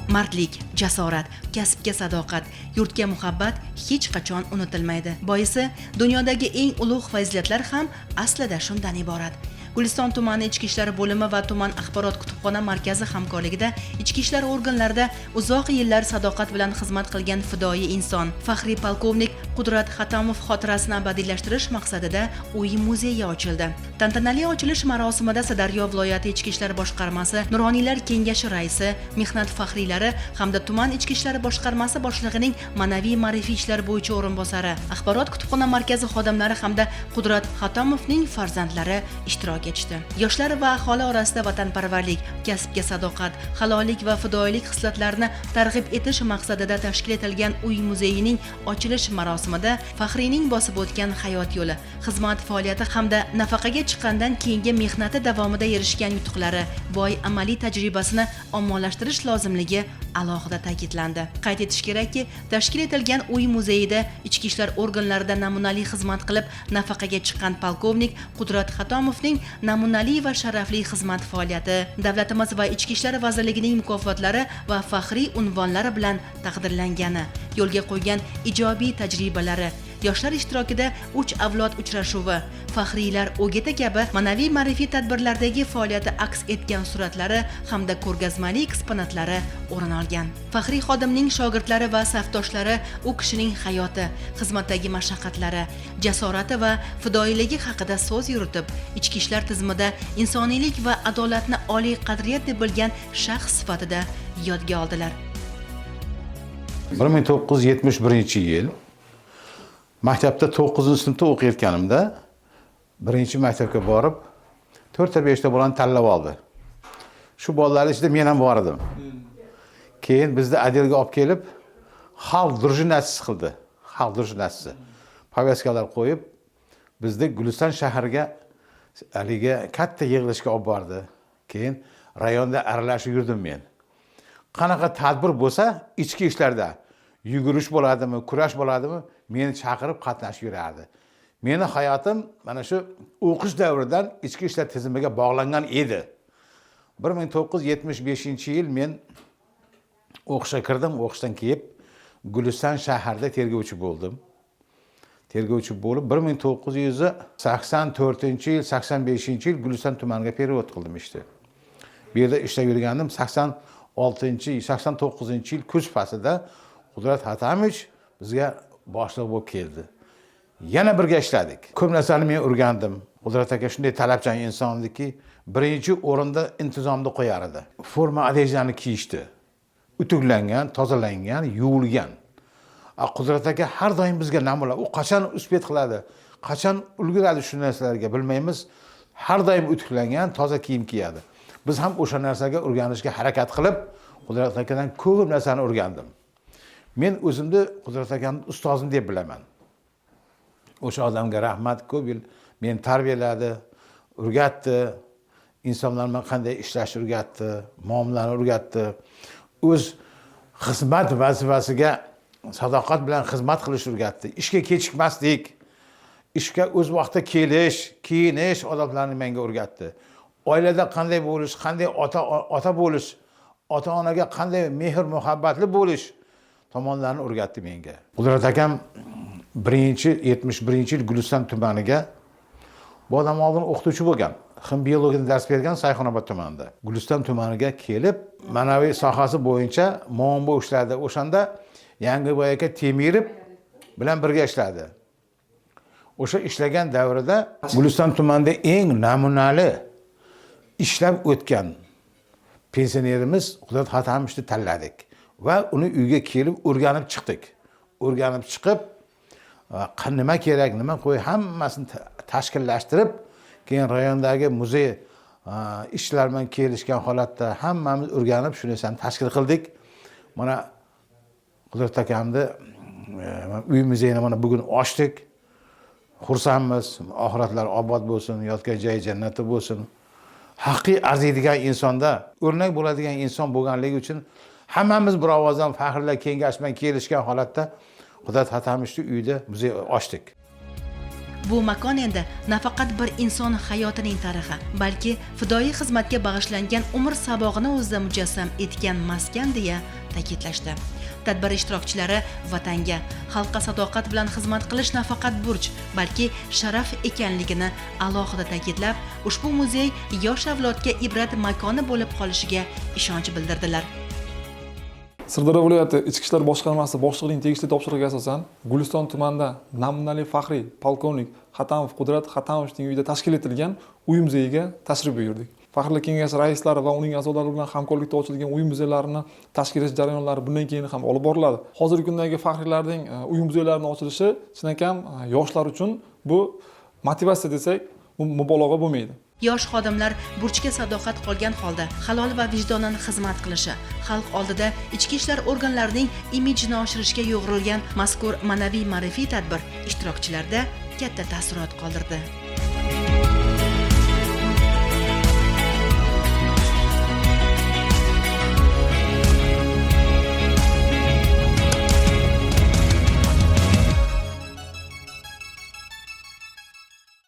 Mardlik, jasorat, kasbga sadoqat, yurtga muhabbat hech qachon unutilmaydi. Boisi, dunyodagi eng ulug' fazilatlar ham aslida shundan iborat. Guliston tumani ichki ishlar bo'limi va tuman axborot kutubxona markazi hamkorligida ichki ishlar organlarida uzoq yillar sadoqat bilan xizmat qilgan fidoyi inson, faxriy polkovnik Qudrat Xatamov xotirasini abadiylashtirish maqsadida uy muzeyi ochildi. Tantanali ochilish marosimida Sirdaryo viloyati ichki ishlar boshqarmasi Nuroniylar kengashi raisi, mehnat faxriylari hamda tuman ichki ishlar boshqarmasi boshlig'ining ma'naviy ma'rifiy ishlar bo'yicha o'rinbosari, axborot kutubxona markazi xodimlari hamda Qudrat Xatamovning farzandlari ishtirok etishdi. Yoshlar va aholi orasida vatanparvarlik, kasbga sadoqat, halollik va fidoyilik xislatlarini targ'ib etish maqsadida tashkil etilgan uy muzeyining ochilish marosimida faxriyning bosib o'tgan hayot yo'li, xizmat faoliyati hamda nafaqaga chiqqandan keyingi mehnati davomida erishgan yutuqlari, boy amaliy tajribasini ommalashtirish lozimligi alohida ta'kidlandi. Qayd etish kerakki, tashkil etilgan uy muzeyida ichki ishlar organlarida namunali xizmat qilib nafaqaga chiqqan polkovnik Qudrat Xatomovning namunali va sharafli xizmat faoliyati davlatimiz va ichki ishlar vazirligining mukofotlari va faxriy unvonlari bilan taqdirlangani, yo'lga qo'ygan ijobiy tajribalari, yoshlar ishtirokida 3 avlod uchrashuvi, faxriylar o'giti kabi ma'naviy ma'rifiy tadbirlardagi faoliyati aks etgan suratlari hamda ko'rgazmali eksponatlari o'rin olgan. Faxriy xodimning shogirdlari va safdoshlari u kishining hayoti, xizmatdagi mashaqqatlari, jasorati va fidoyiligi haqida so'z yuritib, ichki ishlar tizimida insoniylik va adolatni oliy qadriyat deb bilgan shaxs sifatida yodga oldilar. 1971-yil maktabda 9-sinfda o'qiyotganimda birinchi maktabga borib 4-5 ta bolani tanlab oldi. Shu bolalar ichida men ham bor edim. Keyin bizni Adilga olib kelib, xalq drujinasi qildi. Xalq drujinasi. Повестkalar qo'yib, bizni Guliston shahriga aliga katta yig'ilishga olib bordi. Keyin rayonda aralashib yurdim men. Qanaqa tadbir bo'lsa, ichki ishlarda yugurish bo'ladimi, kurash bo'ladimi, meni chaqirib qatnashib yurardi. Meni hayotim mana shu o'qish davridan ichki ishlar tizimiga bog'langan edi. 1975-yil men o'qishga kirdim, o'qishdan kelib Guliston shahrida tergovchi bo'ldim. Tergovchi bo'lib 1984-yil, 85-yil Guliston tumaniga perevod qildim ishni. Bu yerda ishlab yurgandim. 89-yil kuz faslida Qudrat Xatamovich bizga boshliq bo'lib keldi. Yana birga ishladik. Ko'p narsani men o'rgandim. Qudrat aka shunday talabchan insondiki, birinchi o'rinda intizomni qo'yar edi. Forma adejlarni kiyishdi. Utuklangan, tozalangan, yuvilgan. Qudrat aka har doim bizga namuna, u qachon uspet qiladi, qachon ulguradi shu narsalarga bilmaymiz. Har doim utuklangan, toza kiyim kiyadi. Biz ham o'sha narsaga o'rganishga harakat qilib, Qudrat akadan ko'p narsani o'rgandim. Men o'zimni Qudrat akamni ustozim deb bilaman. O'sha odamga rahmat, ko'p yil meni tarbiyaladi, o'rgatdi, insonlar bilan qanday ishlashni o'rgatdi, muomalani o'rgatdi. O'z xizmat vazifasiga sadoqat bilan xizmat qilishni o'rgatdi. Ishga kechikmaslik, ishga o'z vaqtida kelish, kiyinish odoblarini menga o'rgatdi. Oilada qanday bo'lish, qanday ota bo'lish, ota-onaga qanday mehr muhabbatli bo'lish tomonlarini o'rgatdi menga. Qudrat akam 71-yil Guliston tumaniga bu odam oldin o'qituvchi bo'lgan. Xim biologiyadan dars bergan Sayxunobod tumanida. Guliston tumaniga kelib, ma'naviy sohasi bo'yicha muammo ishladi. O'shanda Yangiboy aka Temirov bilan birga ishladi. O'sha ishlagan davrida Guliston tumanida eng namunali ishlab o'tgan pensionerimiz Qudrat Xatamovichni tanladik va uni uyga kelib o'rganib chiqdik. O'rganib chiqib, nima kerak, nima qo'y hammasini tashkillashtirib, keyin rayondagi muzey ishlar bilan kelishgan holatda hammamiz o'rganib shu narsani tashkil qildik. Mana Qudrat akamni uy muzeyini mana bugun ochdik. Xursandmiz. Oxiratlar obod bo'lsin, yotgan joyi jannati bo'lsin. Haqiqiy arziydigan insonda, o'rnak bo'ladigan inson bo'lganligi uchun hammamiz bir ovozdan faxrlar kengash bilan kelishgan holatda Qudrat Xatamovichning uyida muzey ochdik. Bu makon endi nafaqat bir inson hayotining tarixi, balki fidoyi xizmatga bag'ishlangan umr sabog'ini o'zida mujassam etgan maskan deya ta'kidlashdi. Tadbir ishtirokchilari vatanga, xalqqa sadoqat bilan xizmat qilish nafaqat burch, balki sharaf ekanligini alohida ta'kidlab, ushbu muzey yosh avlodga ibrat makoni bo'lib qolishiga ishonch bildirdilar. Sirdaryo viloyati Ichki ishlar boshqarmasi boshlig'ining tegishli topshirig'iga asosan Guliston tumanida namunali faxriy polkovnik Xatamov Qudrat Xatamovning uyida tashkil etilgan uy muzeyiga tashrif buyurdik. Faxriylar kengashi raislari va uning a'zolari bilan hamkorlikda ochilgan uy muzeylarini tashkil etish jarayonlari bundan keyin ham olib boriladi. Hozirgi kundagi faxriylarning uy muzeylarini ochilishi chinakam yoshlar uchun bu motivatsiya desak, bu mubolag'a bo'lmaydi. Yosh xodimlar burchga sadoqat qolgan holda halol va vijdonan xizmat qilishi, xalq oldida ichki ishlar organlarining imijini oshirishga yo'g'rilgan mazkur ma'naviy ma'rifiy tadbir ishtirokchilarda katta taassurot qoldirdi.